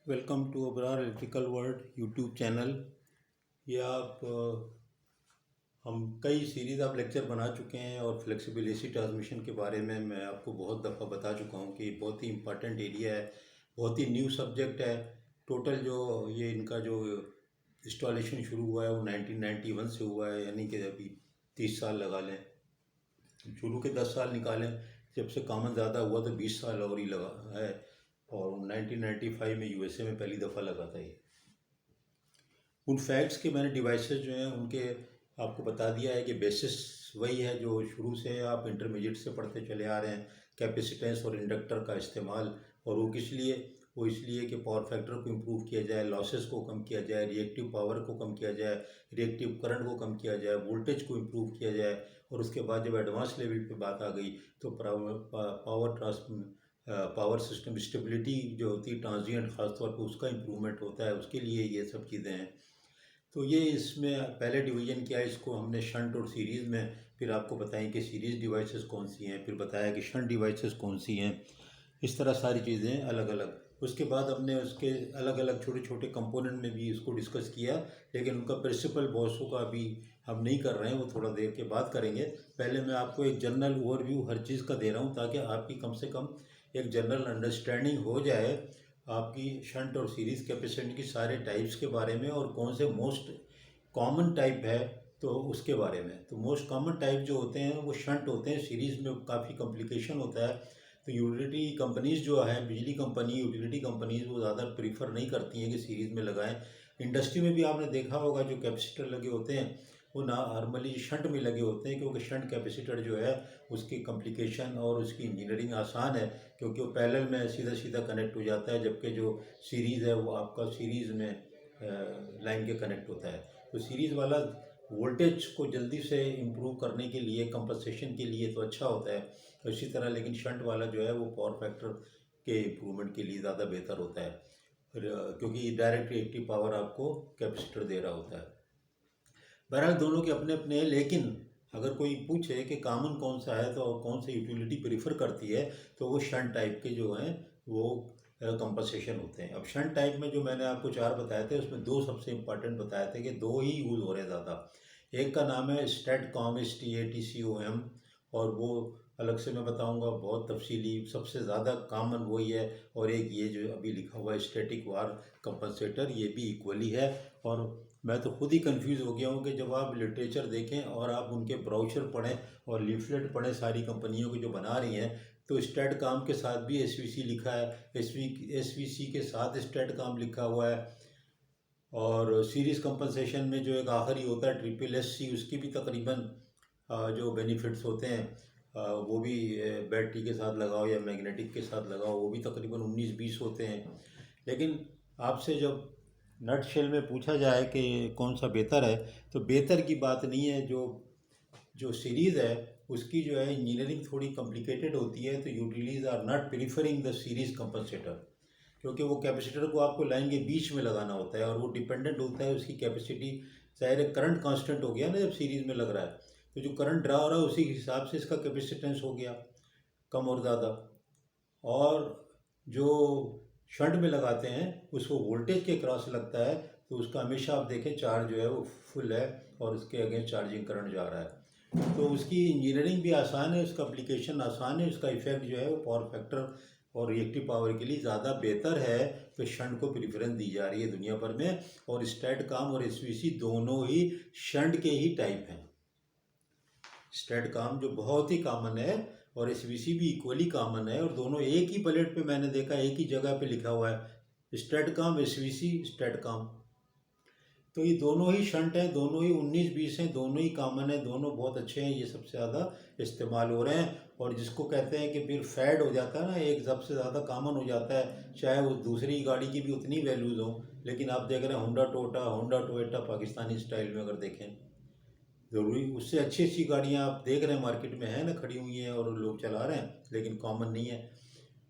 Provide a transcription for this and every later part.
Welcome to Abrar electrical world YouTube channel. ये आप हम कई सीरीज़ आप लेक्चर बना चुके हैं और फ्लेक्सिबल एसी ट्रांसमिशन के बारे में मैं आपको बहुत दफ़ा बता चुका हूँ कि बहुत ही इम्पॉर्टेंट एरिया है, बहुत ही न्यू सब्जेक्ट है। टोटल जो ये इनका जो इंस्टॉलेशन शुरू हुआ है वो 1991 से हुआ है, यानी कि अभी 30 साल लगा लें। शुरू के 10 साल निकालें, जब से कॉमन ज़्यादा हुआ तो 20 साल और ही लगा है। और 1995 में यूएसए में पहली दफ़ा लगा था ये। उन फैक्ट्स के मैंने डिवाइसेस जो हैं उनके आपको बता दिया है कि बेसिस वही है जो शुरू से आप इंटरमीडिएट से पढ़ते चले आ रहे हैं। कैपेसिटेंस और इंडक्टर का इस्तेमाल, और वो किस लिए? वो इसलिए कि पावर फैक्टर को इम्प्रूव किया जाए, लॉसेस को कम किया जाए, रिएक्टिव पावर को कम किया जाए, रिएक्टिव करंट को कम किया जाए, वोल्टेज को इम्प्रूव किया जाए। और उसके बाद जब एडवांस लेवल पे बात आ गई तो पावर सिस्टम स्टेबिलिटी जो होती है ट्रांजिएंट ख़ासतौर पर उसका इम्प्रूवमेंट होता है, उसके लिए ये सब चीज़ें हैं। तो ये इसमें पहले डिवीज़न किया, इसको हमने शंट और सीरीज़ में। फिर आपको बताएं कि सीरीज़ डिवाइसेस कौन सी हैं, फिर बताया कि शंट डिवाइसेस कौन सी हैं। इस तरह सारी चीज़ें अलग अलग। उसके बाद हमने उसके अलग अलग छोटे छोटे कंपोनेंट में भी इसको डिस्कस किया, लेकिन उनका प्रिंसिपल बॉसों का अभी हम नहीं कर रहे हैं, वो थोड़ा देर के बाद करेंगे। पहले मैं आपको एक जनरल ओवरव्यू हर चीज़ का दे रहा हूँ ताकि आपकी कम से कम एक जनरल अंडरस्टैंडिंग हो जाए आपकी शंट और सीरीज़ कैपेसिटर की सारे टाइप्स के बारे में, और कौन से मोस्ट कॉमन टाइप है तो उसके बारे में। तो मोस्ट कॉमन टाइप जो होते हैं वो शंट होते हैं, सीरीज़ में काफ़ी कॉम्प्लिकेशन होता है। तो यूटिलिटी कंपनीज़ जो है, बिजली कंपनी, यूटिलिटी कंपनीज़ वो ज़्यादा प्रीफर नहीं करती हैं कि सीरीज़ में लगाएं। इंडस्ट्री में भी आपने देखा होगा जो कैपेसिटर लगे होते हैं वो नॉर्मली शंट में लगे होते हैं, क्योंकि शंट कैपेसिटर जो है उसकी कॉम्प्लिकेशन और उसकी इंजीनियरिंग आसान है, क्योंकि वो पैरेलल में सीधा सीधा कनेक्ट हो जाता है, जबकि जो सीरीज़ है वो आपका सीरीज़ में लाइन के कनेक्ट होता है। तो सीरीज़ वाला वोल्टेज को जल्दी से इम्प्रूव करने के लिए, कंपनसेशन के लिए तो अच्छा होता है। तो इसी तरह लेकिन शंट वाला जो है वो पावर फैक्टर के इम्प्रूवमेंट के लिए ज़्यादा बेहतर होता है, क्योंकि डायरेक्ट रिएक्टिव पावर आपको कैपेसिटर दे रहा होता है। बहरहाल दोनों के अपने अपने हैं, लेकिन अगर कोई पूछे कि कॉमन कौन सा है तो कौन सी यूटिलिटी प्रीफर करती है, तो वो शंट टाइप के जो हैं वो कंपनसेशन होते हैं। अब शंट टाइप में जो मैंने आपको चार बताए थे उसमें दो सबसे इम्पॉर्टेंट बताए थे कि दो ही यूज़ हो रहे हैं ज़्यादा। एक का नाम है स्टैटकॉम, STATCOM, और वो अलग से मैं बताऊंगा बहुत तफसीली, सबसे ज़्यादा कॉमन वही है। और एक ये जो अभी लिखा हुआ है स्टैटिक वार कंपनसेटर, ये भी इक्वली है। और मैं तो खुद ही कंफ्यूज हो गया हूँ कि जब आप लिटरेचर देखें और आप उनके ब्राउचर पढ़ें और लीफलेट पढ़ें सारी कंपनियों की जो बना रही हैं, तो स्टैटकॉम के साथ भी SVC लिखा है, SVC के साथ स्टैटकॉम लिखा हुआ है। और सीरीज़ कंपनसेशन में जो एक आखिरी होता है SSC, उसकी भी तकरीबन जो बेनिफिट्स होते हैं वो भी बैटरी के साथ लगाओ या मैग्नेटिक के साथ लगाओ, वो भी तकरीबन 19-20 होते हैं। लेकिन आपसे जब नट शेल में पूछा जाए कि कौन सा बेहतर है, तो बेहतर की बात नहीं है। जो जो सीरीज़ है उसकी जो है इंजीनियरिंग थोड़ी कॉम्प्लिकेटेड होती है, तो utilities are not preferring the series compensator, क्योंकि वो कैपेसिटर को आपको लाइन के बीच में लगाना होता है और वो डिपेंडेंट होता है उसकी कैपेसिटी। ज़ाहिर है करंट कांस्टेंट हो गया ना जब सीरीज़ में लग रहा है, तो जो करंट ड्रा हो रहा है उसी हिसाब से इसका कैपेसिटेंस हो गया कम और ज़्यादा। और जो शंट में लगाते हैं उसको वोल्टेज के क्रॉस लगता है, तो उसका हमेशा आप देखें चार्ज जो है वो फुल है और उसके अगेंस्ट चार्जिंग करंट जा रहा है। तो उसकी इंजीनियरिंग भी आसान है, उसका एप्लीकेशन आसान है, उसका इफेक्ट जो है वो पावर फैक्टर और रिएक्टिव पावर के लिए ज़्यादा बेहतर है। तो शंट को प्रेफरेंस दी जा रही है दुनिया भर में। और स्टैटकॉम और SVC दोनों ही शंट के ही टाइप हैं। स्टैटकॉम जो बहुत ही कॉमन है और SVC भी इक्वली कॉमन है, और दोनों एक ही प्लेट पे मैंने देखा, एक ही जगह पे लिखा हुआ है स्टैटकॉम SVC स्टैटकॉम। तो ये दोनों ही शंट हैं, दोनों ही 19-20 हैं, दोनों ही कॉमन है, दोनों बहुत अच्छे हैं, ये सबसे ज़्यादा इस्तेमाल हो रहे हैं। और जिसको कहते हैं कि फिर फैड हो जाता है ना, एक सबसे ज़्यादा कॉमन हो जाता है, चाहे वो दूसरी गाड़ी की भी उतनी वैल्यूज़ हो। लेकिन आप देख रहे हैं होंडा टोयोटा पाकिस्तानी स्टाइल में अगर देखें, ज़रूरी उससे अच्छी अच्छी गाड़ियाँ आप देख रहे हैं मार्केट में है ना, खड़ी हुई हैं और लोग चला रहे हैं, लेकिन कॉमन नहीं है।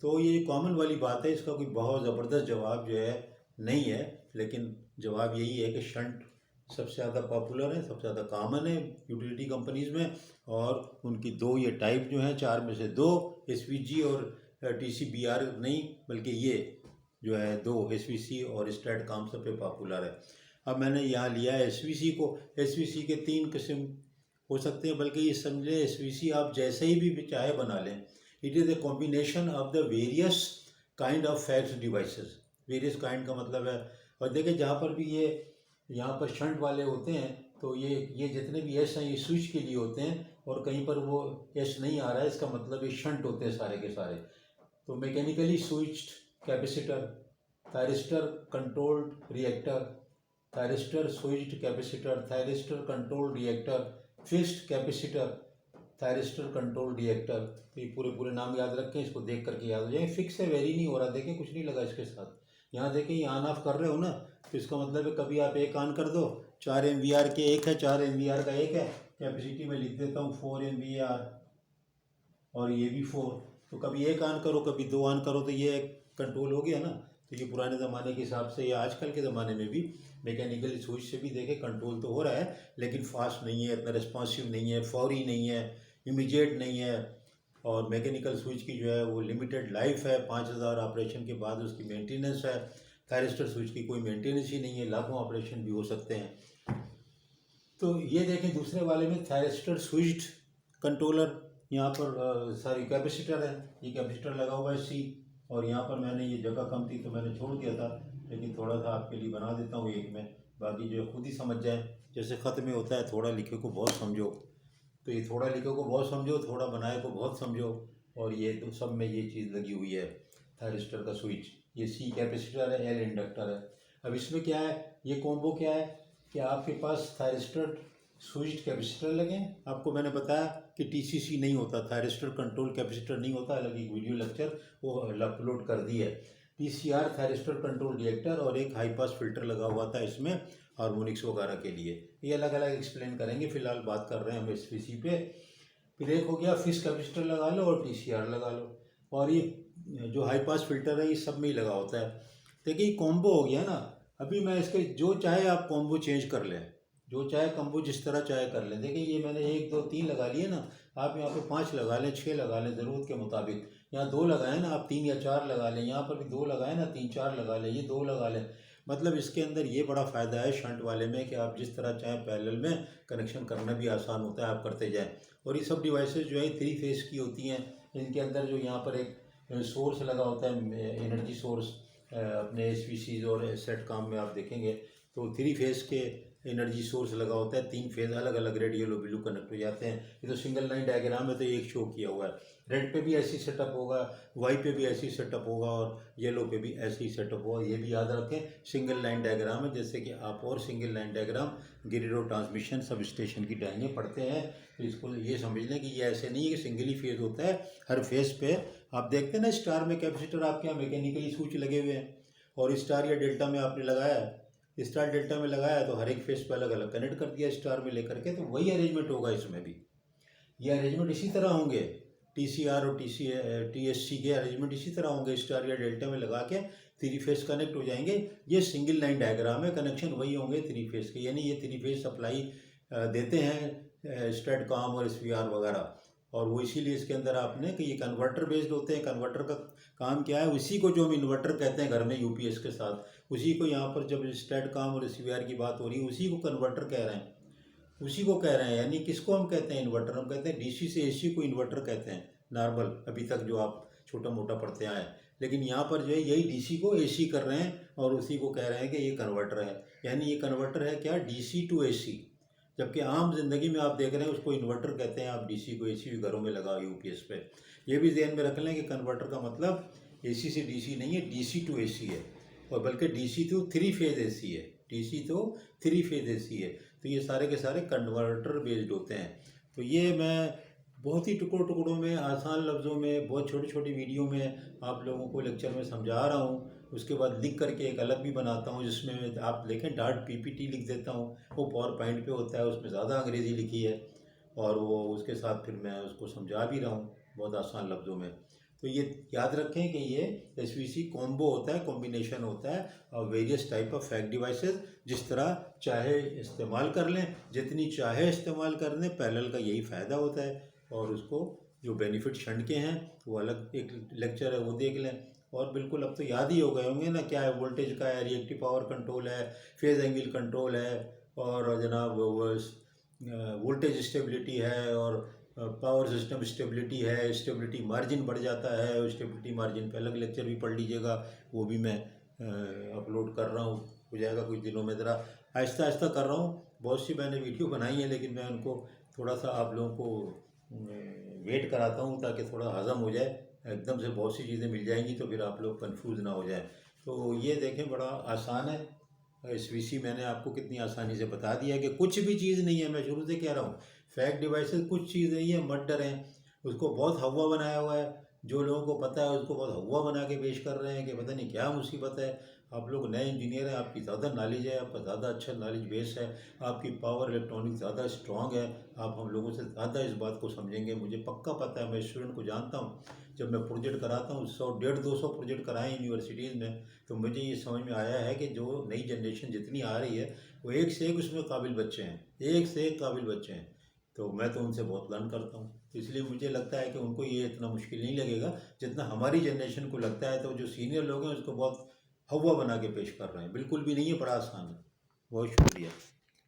तो ये कॉमन वाली बात है, इसका कोई बहुत ज़बरदस्त जवाब जो है नहीं है। लेकिन जवाब यही है कि शंट सबसे ज़्यादा पॉपुलर है, सबसे ज़्यादा कॉमन है यूटिलिटी कंपनीज़ में। और उनकी दो ये टाइप जो हैं, चार में से दो, SVG और TCBR नहीं बल्कि ये जो है 2 SVC और स्ट्रैटकॉम सब पे पॉपुलर है। अब मैंने यहाँ लिया है SVC को। SVC के 3 किस्म हो सकते हैं, बल्कि ये समझे SVC आप जैसे ही भी चाहे बना लें। It is a combination of the various kind of fax devices. Various kind का मतलब है, और देखिए जहाँ पर भी ये यहाँ पर शंट वाले होते हैं तो ये जितने भी एस हैं ये स्विच के लिए होते हैं, और कहीं पर वो एस नहीं आ रहा है इसका मतलब ये शंट होते हैं सारे के सारे। तो mechanically switched capacitor, thyristor controlled reactor, thyristor switched capacitor, thyristor controlled reactor, fixed capacitor, thyristor control reactor. तो ये पूरे पूरे नाम याद रखें, इसको देख करके याद हो जाए। फिक्स है, वेरी नहीं हो रहा, देखें कुछ नहीं लगा इसके साथ। यहाँ देखें ये ऑन ऑफ कर रहे हो ना, तो इसका मतलब है कभी आप एक ऑन कर दो, 4 MVR के एक है, 4 MVR का एक है। कैपेसिटी में लिख देता हूँ 4 MVR, और ये भी 4। तो कभी एक ऑन करो कभी 2 ऑन करो, तो ये कंट्रोल हो गया ना। तो ये पुराने ज़माने के हिसाब से या आजकल के ज़माने में भी मैकेनिकल स्विच से भी देखें कंट्रोल तो हो रहा है, लेकिन फास्ट नहीं है, इतना रिस्पॉन्सिव नहीं है, फौरी नहीं है, इमीडिएट नहीं है। और मैकेनिकल स्विच की जो है वो लिमिटेड लाइफ है, 5000 ऑपरेशन के बाद उसकी मेंटेनेंस है। थायरिस्टर स्विच की कोई मेंटेनेंस ही नहीं है, लाखों ऑपरेशन भी हो सकते हैं। तो ये देखें दूसरे वाले में थायरिस्टर स्विच्ड कंट्रोलर, यहाँ पर सॉरी कैपेसिटर है, ये कैपेसिटर लगा हुआ है C। और यहाँ पर मैंने ये जगह कम थी तो मैंने छोड़ दिया था, लेकिन थोड़ा सा आपके लिए बना देता हूँ एक में, बाकी जो खुद ही समझ जाए। जैसे ख़त में होता है थोड़ा लिखे को बहुत समझो, तो ये थोड़ा लिखे को बहुत समझो, थोड़ा बनाए को बहुत समझो। और ये तो सब में ये चीज़ लगी हुई है थायरिस्टर का स्विच। ये C कैपेसिटर है, L इंडक्टर है। अब इसमें क्या है, ये कॉम्बो क्या है कि आपके पास थायरिस्टर स्विच्ड कैपेसिटर लगे। आपको मैंने बताया कि TCC नहीं होता, थायरिस्टर कंट्रोल कैपेसिटर नहीं होता, अलग एक वीडियो लेक्चर वो अपलोड कर दी है। TCR थायरिस्टर कंट्रोल रिएक्टर, और एक हाई पास फिल्टर लगा हुआ था इसमें हार्मोनिक्स वगैरह के लिए। ये अलग अलग एक्सप्लेन करेंगे, फिलहाल बात कर रहे हैं हम SVC पे। फिर एक हो गया फिक्स कैपेसिटर लगा लो और TCR लगा लो, और ये जो हाई पास फिल्टर है ये सब में ही लगा होता है। देखिए कॉम्बो हो गया ना। अभी मैं इसके जो चाहे आप कॉम्बो चेंज कर लें, जो चाहे कॉम्बो जिस तरह चाहे कर लें। देखिए ये मैंने 1 2 3 लगा लिए ना, आप यहाँ पे 5 लगा लें, 6 लगा लें ज़रूरत के मुताबिक। यहाँ 2 लगाए ना, आप 3 या 4 लगा लें। यहाँ पर भी 2 लगाए ना, 3 4 लगा लें, ये 2 लगा लें। मतलब इसके अंदर ये बड़ा फ़ायदा है शंट वाले में कि आप जिस तरह चाहें पैरेलल में कनेक्शन करना भी आसान होता है, आप करते जाएँ। और ये सब डिवाइसेस जो है 3 फेस की होती हैं। इनके अंदर जो यहाँ पर एक सोर्स लगा होता है, एनर्जी सोर्स, अपने SVCs और स्ट्रैटकॉम में आप देखेंगे तो 3 फेस के एनर्जी सोर्स लगा होता है। 3 फेज अलग अलग रेड येलो ब्लू कनेक्ट हो जाते हैं। ये तो सिंगल लाइन डायग्राम है, तो एक शो किया हुआ है। रेड पे भी ऐसी सेटअप होगा, वाई पे भी ऐसी सेटअप होगा, और येलो पे भी ऐसे ही सेटअप होगा। ये भी याद रखें सिंगल लाइन डायग्राम है, जैसे कि आप और सिंगल लाइन डायग्राम ग्रिड और ट्रांसमिशन सब स्टेशन की ड्राइंगें पढ़ते हैं, तो इसको ये समझ लें कि ये ऐसे नहीं है कि सिंगल ही फेज होता है। हर फेज पे आप देखते हैं ना, स्टार में कैपेसिटर आपके यहाँ मैकेनिकली स्विच लगे हुए हैं, और स्टार या डेल्टा में आपने लगाया है, स्टार डेल्टा में लगाया तो हर एक फेस पे अलग अलग कनेक्ट कर दिया स्टार में लेकर के। तो वही अरेंजमेंट होगा इसमें भी, ये अरेंजमेंट इसी तरह होंगे। TCR और TSC के अरेंजमेंट इसी तरह होंगे, स्टार या डेल्टा में लगा के 3 फेस कनेक्ट हो जाएंगे। ये सिंगल लाइन डायग्राम है, कनेक्शन वही होंगे 3 फेस के, यानी ये 3 फेस सप्लाई देते हैं स्ट्रैटकॉम और SVR वगैरह। और वो इसीलिए इसके अंदर आपने कि ये कन्वर्टर बेस्ड होते हैं। कन्वर्टर का काम क्या है, उसी को जो हम इन्वर्टर कहते हैं घर में UPS के साथ, उसी को यहाँ पर जब स्ट्रैटकॉम और SVR की बात हो रही है उसी को कन्वर्टर कह रहे हैं, उसी को कह रहे हैं। यानी किसको हम कहते हैं इन्वर्टर, हम कहते हैं DC से AC को इन्वर्टर कहते हैं नॉर्मल, अभी तक जो आप छोटा मोटा पढ़ते आए। लेकिन यहाँ पर जो है यही DC को AC कर रहे हैं, और उसी को कह रहे हैं कि ये कन्वर्टर है। यानी ये कन्वर्टर है क्या, DC to AC। जबकि आम जिंदगी में आप देख रहे हैं उसको इन्वर्टर कहते हैं, आप DC को AC भी घरों में लगाओ UPS पे। ये भी ध्यान में रख लें कि कन्वर्टर का मतलब AC से DC नहीं है, DC to AC है, और बल्कि DC to 3 फेज AC है, DC तो 3 फेज AC है। तो ये सारे के सारे कन्वर्टर बेस्ड होते हैं। तो ये मैं बहुत ही टुकड़ों टुकड़ों में, आसान लफ्ज़ों में, बहुत छोटी छोटी वीडियो में आप लोगों को लेक्चर में समझा रहा हूँ। उसके बाद लिख करके एक अलग भी बनाता हूँ, जिसमें आप देखें डॉट PPT लिख देता हूँ। वो पावर पॉइंट पे होता है, उसमें ज़्यादा अंग्रेज़ी लिखी है, और वो उसके साथ फिर मैं उसको समझा भी रहा हूँ बहुत आसान लफ्ज़ों में। तो ये याद रखें कि ये SVC कॉम्बो होता है, कॉम्बिनेशन होता है और various type of fact devices, जिस तरह चाहे इस्तेमाल कर लें, जितनी चाहे इस्तेमाल कर लें, पैरेलल का यही फ़ायदा होता है। और उसको जो बेनिफिट शंट के हैं वो अलग एक लेक्चर है, वो देख लें। और बिल्कुल अब तो याद ही हो गए होंगे ना, क्या है वोल्टेज का है, रिएक्टिव पावर कंट्रोल है, फेज एंगल कंट्रोल है, और जनाब वो वोल्टेज स्टेबिलिटी है, और पावर सिस्टम स्टेबिलिटी है, स्टेबिलिटी मार्जिन बढ़ जाता है। स्टेबिलिटी मार्जिन पे अलग लेक्चर भी पढ़ लीजिएगा, वो भी मैं अपलोड कर रहा हूँ, हो जाएगा कुछ दिनों में। ज़रा आहिस्ता आहिस्ता कर रहा हूँ, बहुत सी मैंने वीडियो बनाई है, लेकिन मैं उनको थोड़ा सा आप लोगों को वेट कराता हूँ ताकि थोड़ा हज़म हो जाए। एकदम से बहुत सी चीज़ें मिल जाएंगी तो फिर आप लोग कंफ्यूज ना हो जाए। तो ये देखें, बड़ा आसान है। इस वीसी मैंने आपको कितनी आसानी से बता दिया कि कुछ भी चीज़ नहीं है, मैं शुरू से कह रहा हूँ। फैक्ट डिवाइसेस कुछ चीज़ नहीं है, मत डरें। उसको बहुत हवा बनाया हुआ है, जो लोगों को पता है उसको बहुत हवा बना के पेश कर रहे हैं कि पता नहीं क्या मुसीबत है। आप लोग नए इंजीनियर हैं, आपकी ज़्यादा नॉलेज है, आपका ज़्यादा अच्छा नॉलेज बेस है, आपकी पावर इलेक्ट्रॉनिक ज़्यादा स्ट्रॉन्ग है, आप हम लोगों से ज़्यादा इस बात को समझेंगे। मुझे पक्का पता है, मैं स्टूडेंट को जानता हूँ, जब मैं प्रोजेक्ट कराता हूँ 100 150 200 प्रोजेक्ट कराए यूनिवर्सिटीज़ में, तो मुझे ये समझ में आया है कि जो नई जनरेशन जितनी आ रही है वो एक से एक उसमें काबिल बच्चे हैं, एक से एक काबिल बच्चे हैं। तो मैं तो उनसे बहुत लर्न करता हूँ, इसलिए मुझे लगता है कि उनको ये इतना मुश्किल नहीं लगेगा जितना हमारी जनरेशन को लगता है। तो जो सीनियर लोग हैं उसको बहुत हवा बना के पेश कर रहे हैं, बिल्कुल भी नहीं है, बड़ा आसान है। बहुत शुक्रिया।